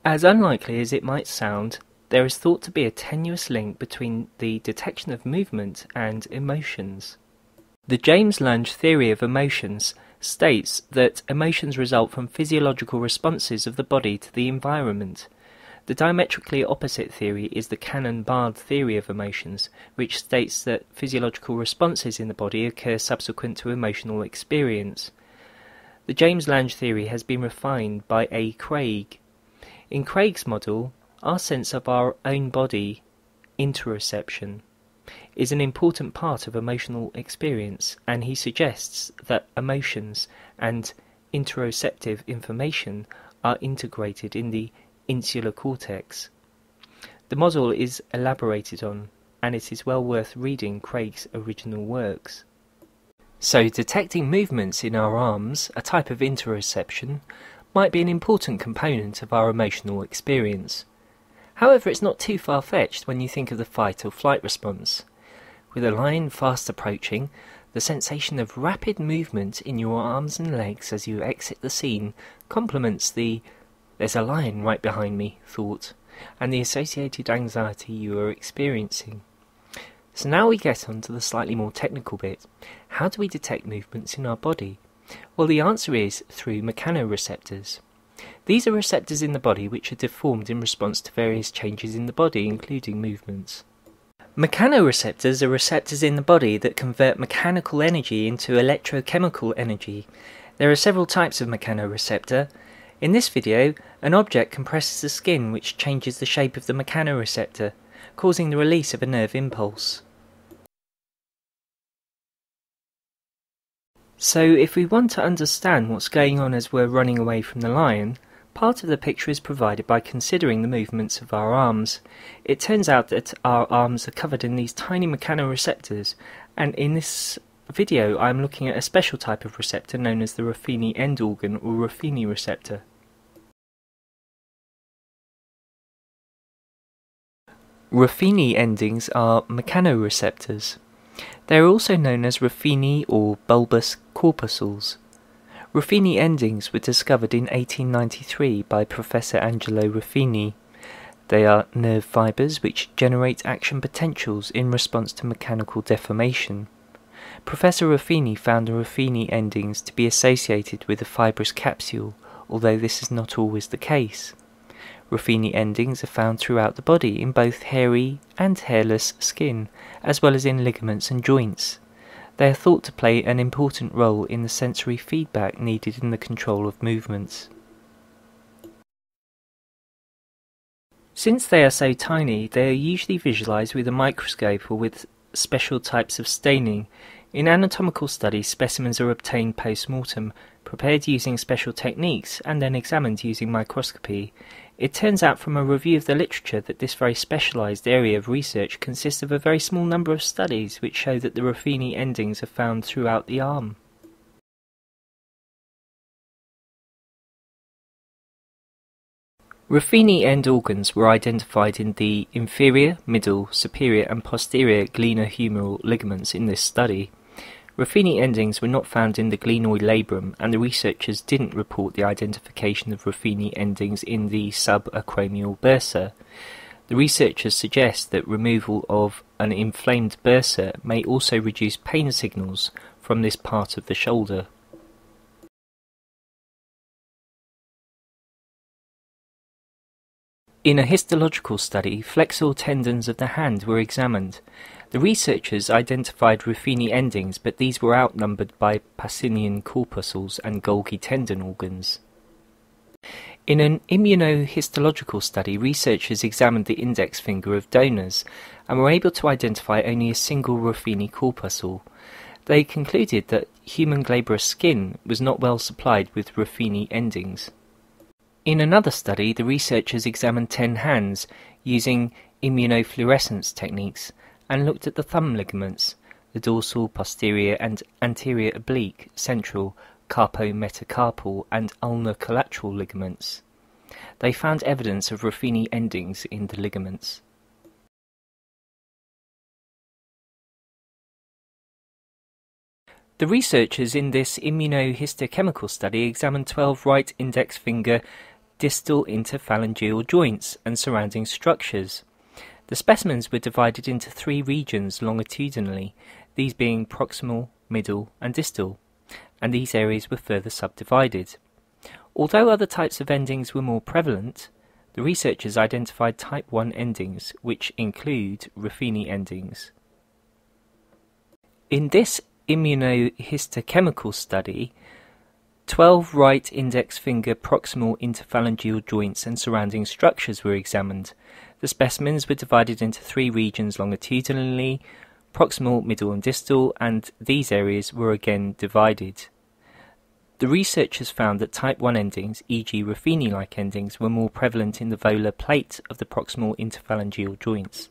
As unlikely as it might sound, there is thought to be a tenuous link between the detection of movement and emotions. The James Lange theory of emotions states that emotions result from physiological responses of the body to the environment. The diametrically opposite theory is the Cannon-Bard theory of emotions, which states that physiological responses in the body occur subsequent to emotional experience. The James Lange theory has been refined by A. Craig. In Craig's model, our sense of our own body, interoception, is an important part of emotional experience, and he suggests that emotions and interoceptive information are integrated in the insular cortex. The model is elaborated on, and it is well worth reading Craig's original works. So detecting movements in our arms, a type of interoception, might be an important component of our emotional experience. However, it's not too far-fetched when you think of the fight or flight response. With a lion fast approaching, the sensation of rapid movement in your arms and legs as you exit the scene complements the "there's a lion right behind me" thought, and the associated anxiety you are experiencing. So now we get on to the slightly more technical bit. How do we detect movements in our body? Well, the answer is through mechanoreceptors. These are receptors in the body which are deformed in response to various changes in the body, including movements. Mechanoreceptors are receptors in the body that convert mechanical energy into electrochemical energy. There are several types of mechanoreceptor. In this video, an object compresses the skin which changes the shape of the mechanoreceptor, causing the release of a nerve impulse. So if we want to understand what's going on as we're running away from the lion, part of the picture is provided by considering the movements of our arms. It turns out that our arms are covered in these tiny mechanoreceptors, and in this video I'm looking at a special type of receptor known as the Ruffini end organ or Ruffini receptor. Ruffini endings are mechanoreceptors. They are also known as Ruffini or bulbous corpuscles. Ruffini endings were discovered in 1893 by Professor Angelo Ruffini. They are nerve fibres which generate action potentials in response to mechanical deformation. Professor Ruffini found the Ruffini endings to be associated with a fibrous capsule, although this is not always the case. Ruffini endings are found throughout the body in both hairy and hairless skin, as well as in ligaments and joints. They are thought to play an important role in the sensory feedback needed in the control of movements. Since they are so tiny, they are usually visualized with a microscope or with special types of staining. In anatomical studies, specimens are obtained post-mortem, prepared using special techniques, and then examined using microscopy. It turns out from a review of the literature that this very specialized area of research consists of a very small number of studies which show that the Ruffini endings are found throughout the arm. Ruffini end organs were identified in the inferior, middle, superior and posterior glenohumeral ligaments in this study. Ruffini endings were not found in the glenoid labrum, and the researchers didn't report the identification of Ruffini endings in the subacromial bursa. The researchers suggest that removal of an inflamed bursa may also reduce pain signals from this part of the shoulder. In a histological study, flexor tendons of the hand were examined. The researchers identified Ruffini endings, but these were outnumbered by Pacinian corpuscles and Golgi tendon organs. In an immunohistological study, researchers examined the index finger of donors and were able to identify only a single Ruffini corpuscle. They concluded that human glabrous skin was not well supplied with Ruffini endings. In another study, the researchers examined 10 hands using immunofluorescence techniques and looked at the thumb ligaments, the dorsal, posterior and anterior oblique, central, carpometacarpal and ulnar collateral ligaments. They found evidence of Ruffini endings in the ligaments. The researchers in this immunohistochemical study examined 12 right index finger distal interphalangeal joints and surrounding structures. The specimens were divided into 3 regions longitudinally, these being proximal, middle, and distal, and these areas were further subdivided. Although other types of endings were more prevalent, the researchers identified type 1 endings, which include Ruffini endings. In this immunohistochemical study, 12 right index finger proximal interphalangeal joints and surrounding structures were examined. The specimens were divided into 3 regions longitudinally, proximal, middle and distal, and these areas were again divided. The researchers found that type 1 endings, e.g. Ruffini-like endings, were more prevalent in the volar plate of the proximal interphalangeal joints.